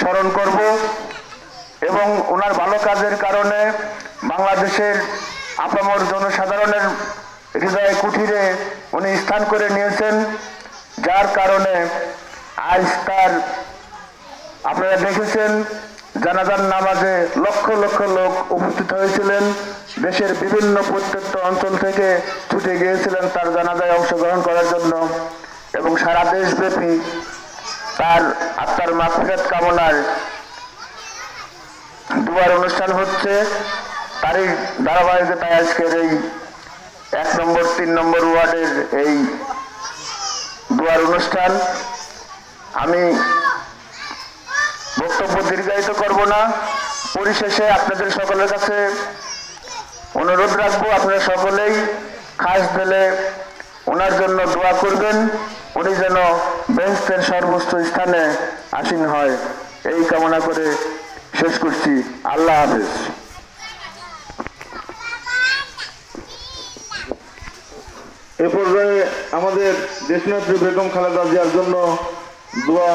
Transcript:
স্মরণ করব এবং ওনার ভালো কাজের কারণে বাংলাদেশের আপামর জনসাধারণের হৃদয় কুঠিরে উনি স্থান করে নিয়েছেন, যার কারণে আজ তার আপনারা দেখেছেন জানাজার নামাজে লক্ষ লক্ষ লোক উপস্থিত হয়েছিলেন। দেশের বিভিন্ন প্রত্যন্ত অঞ্চল থেকে ছুটে গিয়েছিলেন তার জানাজায় অংশগ্রহণ করার জন্য এবং সারা দেশব্যাপী তার আত্মার মাগফিরাত কামনার দুয়ার অনুষ্ঠান হচ্ছে। তারই ধারাবাহিকতায় আজকের এই 1 নম্বর 3 নম্বর ওয়ার্ডের এই দুয়ার অনুষ্ঠান। আমি বক্তব্য দীর্ঘায়িত করব না, পরিশেষে আপনাদের সকলের কাছে অনুরোধ রাখবো আপনারা সকলেই খাস দিলে ওনার জন্য দোয়া করবেন, উনি যেন বেহেশতের সর্বোচ্চ স্থানে আসীন হয়, এই কামনা করে শেষ করছি। আল্লাহ হাফেজ। এ পর্যায়ে আমাদের দেশনেত্রী বেগম খালেদা জিয়ার জন্য দোয়া